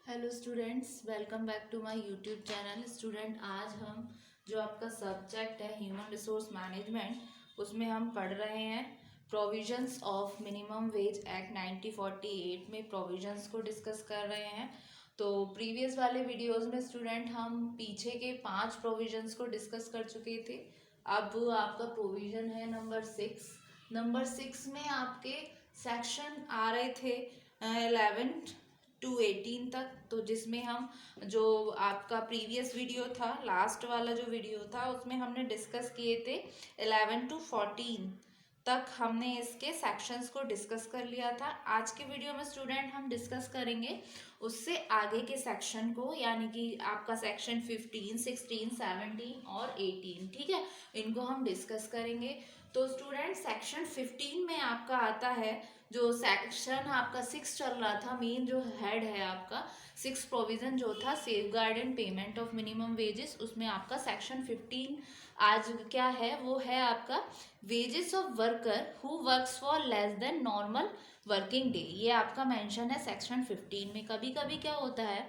Hello students, welcome back to my YouTube channel. Student, आज हम जो आपका सब्जेक्ट है ह्यूमन रिसोर्स मैनेजमेंट, उसमें हम पढ़ रहे हैं provisions of minimum wage act 1948 में प्रोविजंस को डिस्कस कर रहे हैं। तो प्रीवियस वाले वीडियोस में स्टूडेंट हम पीछे के 5 प्रोविजंस को डिस्कस कर चुके थे। अब आपका प्रोविजन है नंबर 6 में आपके सेक्शन आ रहे थे 11 टू 18 तक। तो जिसमें हम जो आपका प्रीवियस वीडियो था, लास्ट वाला जो वीडियो था, उसमें हमने डिस्कस किए थे 11 टू 14 तक। हमने इसके सेक्शंस को डिस्कस कर लिया था। आज के वीडियो में स्टूडेंट हम डिस्कस करेंगे उससे आगे के सेक्शन को, यानी कि आपका सेक्शन 15, 16, 17 और 18। ठीक है, इनको हम डिस्कस करेंगे। तो स्टूडेंट, सेक्शन 15 में आपका आता है, जो सेक्शन आपका 6 चल रहा था, मेन जो हेड है आपका 6 प्रोविजन जो था safe guard and payment of minimum wages, उसमें आपका सेक्शन 15 आज क्या है, वो है आपका wages of worker who works for less than normal working day. ये आपका मेंशन है सेक्शन 15 में। कभी कभी क्या होता है,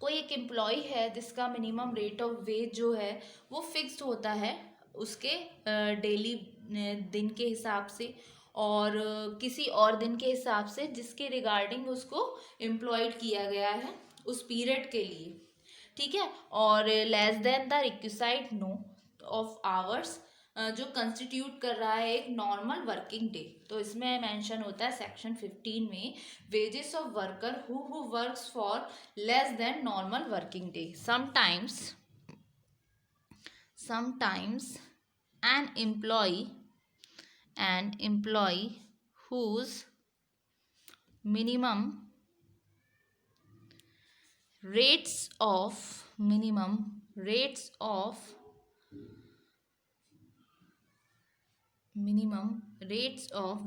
कोई एक एम्प्लॉय है जिसका मिनिमम रेट ऑफ वेज जो है वो फिक्स्ड होता है उसके डेली दिन के हिसाब से, और किसी और दिन के हिसाब से जिसके रिगार्डिंग उसको एम्प्लॉयड किया गया है उस पीरियड के लिए। ठीक है, और less than the requisite no of hours जो कंस्टिट्यूट कर रहा है एक नॉर्मल वर्किंग डे। तो इसमें मेंशन होता है सेक्शन 15 में, wages of worker who works for less than normal working day. Sometimes an employee whose minimum rates of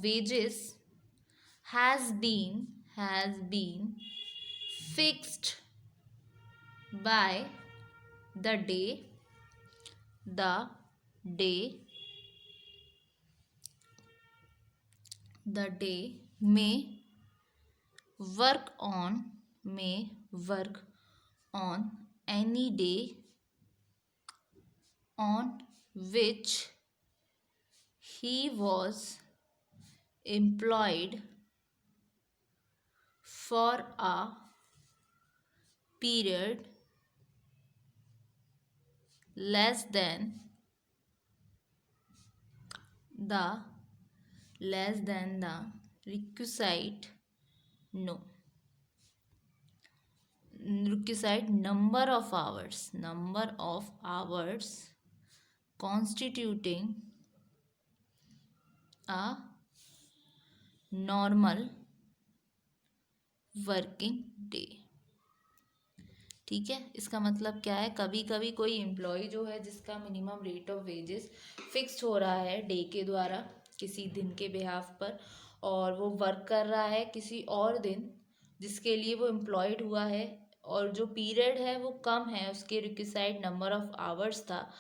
wages has been fixed by the day may work on any day on which he was employed for a period less than the requisite no requisite number of hours constituting a normal working day. ठीक है, इसका मतलब क्या है, कभी कभी कोई employ जो है जिसका minimum rate of wages fixed हो रहा है डे के द्वारा किसी दिन के बिहाफ पर, और वो वर्क कर रहा है किसी और दिन जिसके लिए वो एम्प्लॉयड हुआ है, और जो पीरियड है वो कम है, उसके रिक्विसाइड नंबर ऑफ आवर्स था,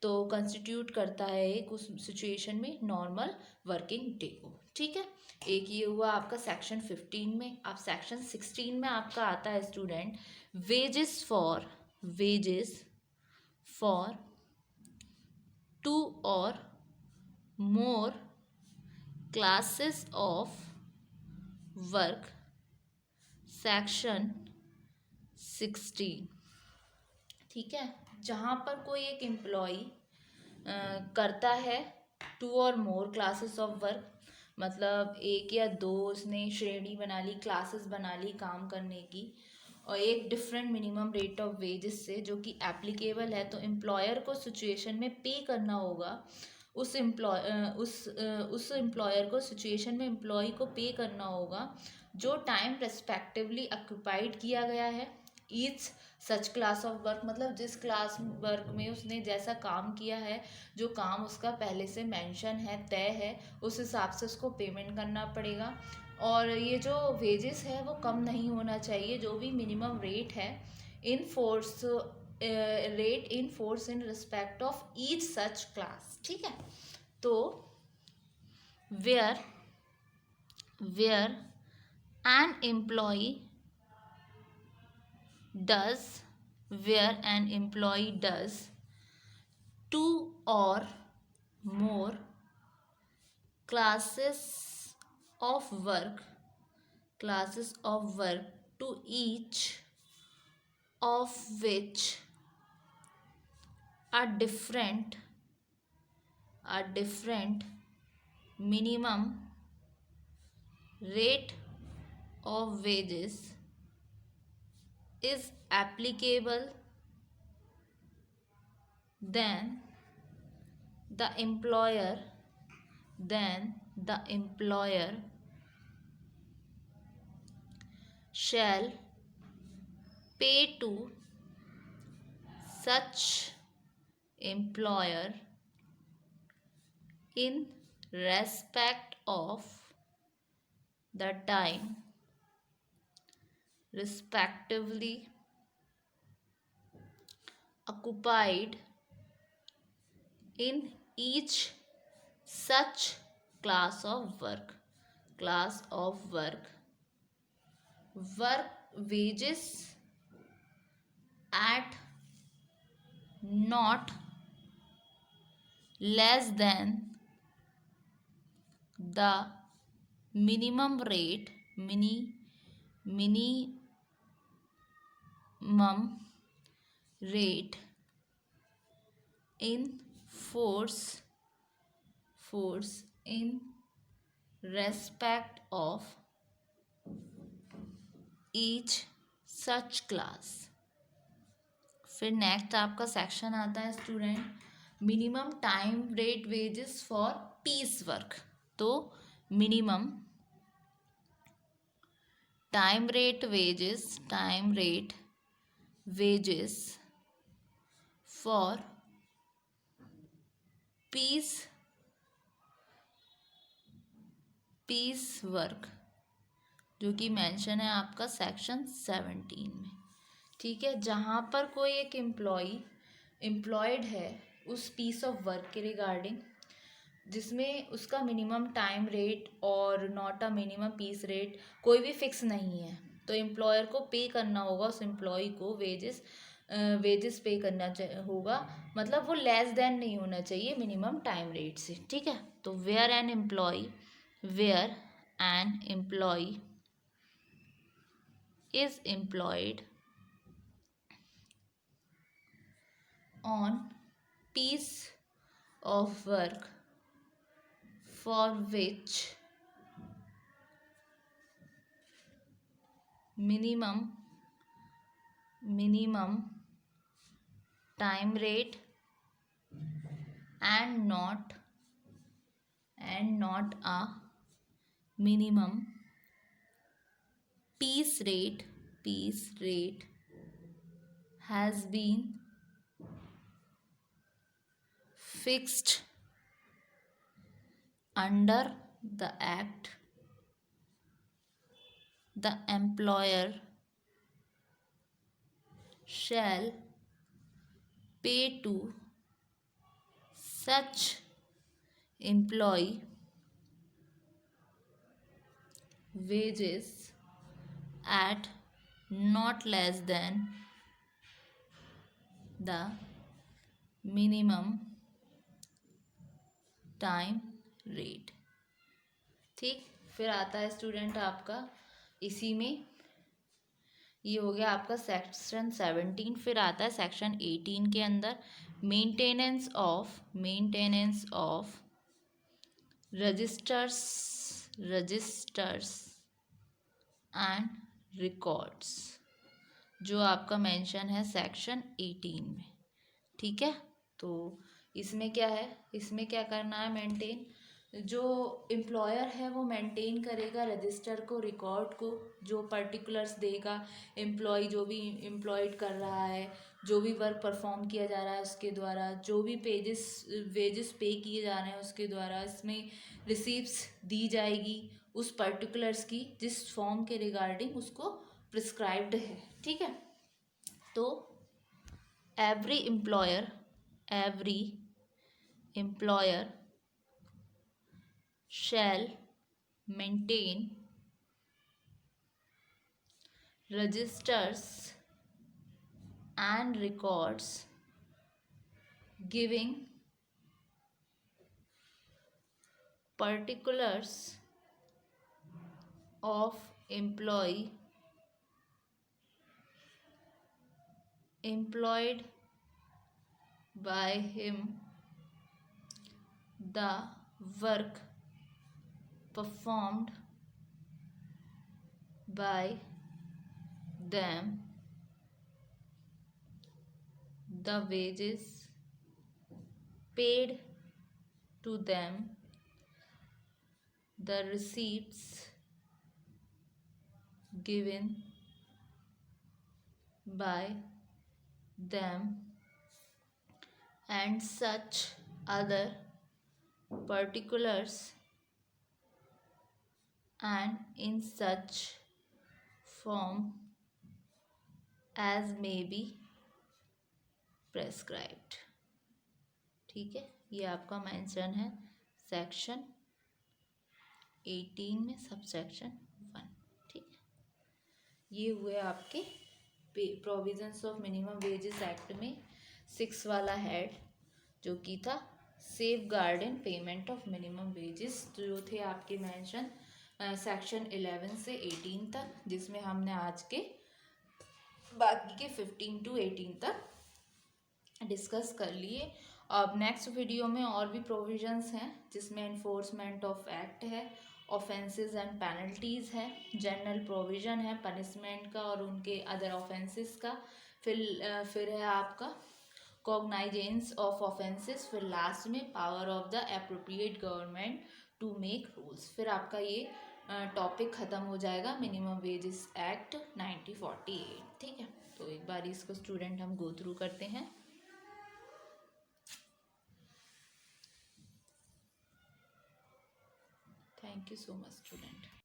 तो कंस्टिट्यूट करता है एक उस सिचुएशन में नॉर्मल वर्किंग डे को। ठीक है, एक ये हुआ आपका सेक्शन 15 में। अब सेक्शन 16 में आपका आता है स्टूडेंट वेजेस फॉर 2 और more classes of work, section 16। ठीक है, जहाँ पर कोई एक एम्प्लॉय करता है 2 और मोर क्लासेस ऑफ वर्क, मतलब एक या दो उसने श्रेणी बना ली, क्लासेस बना ली काम करने की, और एक different minimum rate of wages से जो कि एप्लीकेबल है, तो एम्प्लॉयर को सिचुएशन में पे करना होगा। उस एम्प्लॉयर को सिचुएशन में एम्प्लॉय को पे करना होगा जो टाइम रेस्पेक्टिवली ऑक्यूपाइड किया गया है each such class of work, मतलब जिस क्लास वर्क में उसने जैसा काम किया है, जो काम उसका पहले से मेंशन है, तय है, उस हिसाब से उसको पेमेंट करना पड़ेगा। और ये जो वेजेस है वो कम नहीं होना चाहिए, जो भी मिनिमम रेट है in force in respect of each such class. ठीक है, तो where an employee does, where an employee does two or more classes of work to each of which are different minimum rate of wages is applicable, then the employer shall pay to such employer in respect of the time respectively occupied in each such class of work. Work wages at not less than the minimum rate in force in respect of each such class. फिर next आपका section आता है student minimum time rate wages for piece work. तो minimum time rate wages for piece work जो कि mention है आपका section 17 में. ठीक है, जहाँ पर कोई एक एम्प्लॉयड है उस पीस ऑफ वर्क के रिगार्डिंग जिसमें उसका मिनिमम टाइम रेट और not a minimum piece rate कोई भी फिक्स नहीं है, तो एम्प्लॉयर को पे करना होगा उस एम्प्लॉय को वेजेस पे करना होगा. मतलब वो लेस देन नहीं होना चाहिए मिनिमम टाइम रेट से. ठीक है, तो where an employee is employed on piece of work for which minimum time rate and not a minimum piece rate has been fixed under the act, the employer shall pay to such employee wages at not less than the minimum time rate. ठीक, फिर आता है student आपका इसी में ये हो गया आपका सेक्शन 17. फिर आता है सेक्शन 18 के अंदर maintenance of registers and records जो आपका मेंशन है सेक्शन 18 में. ठीक है, तो इसमें क्या है, इसमें क्या करना है मेंटेन, जो एम्प्लॉयर है वो मेंटेन करेगा रजिस्टर को, रिकॉर्ड को, जो पर्टिकुलर्स देगा एम्प्लॉय जो भी एम्प्लॉयड कर रहा है, जो भी वर्क परफॉर्म किया जा रहा है उसके द्वारा, जो भी वेजेस पे किए जा रहे हैं उसके द्वारा, इसमें रिसीप्ट्स दी जाएगी उस पर्टिकुलर्स की जिस फॉर्म के रिगार्डिंग उसको प्रिस्क्राइब्ड है. ठीक है, तो every employer shall maintain registers and records giving particulars of employee employed by him, the work performed by them, the wages paid to them, the receipts given by them, and such other particulars, and in such form as may be prescribed। ठीक है, ये आपका mention है section 18 में subsection 1। ठीक है, ये हुए आपके provisions of minimum wages act में 6 वाला हेड, जो कि था safe guard in payment of minimum wages, जो थे आपके मेंशन सेक्शन 11 से 18 तक, जिसमें हमने आज के बाकी के 15 to 18 तक डिस्कस कर लिए। अब नेक्स्ट वीडियो में और भी प्रोविजंस हैं, जिसमें एनफोर्समेंट ऑफ एक्ट है, ऑफेंसेस एंड पेनल्टीज़ है, जनरल प्रोविजन है पनिशमेंट का और उनके अदर ऑफेंसेस का, फिर है आपका कॉग्नाइजेंस ऑफ ऑफेंसेस, फिर लास्ट में power of the appropriate government to make rules. फिर आपका ये टॉपिक ख़त्म हो जाएगा मिनिमम वेजेस एक्ट 1948। ठीक है, तो एक बार इसको स्टूडेंट हम गो थ्रू करते हैं। Thank you so much student.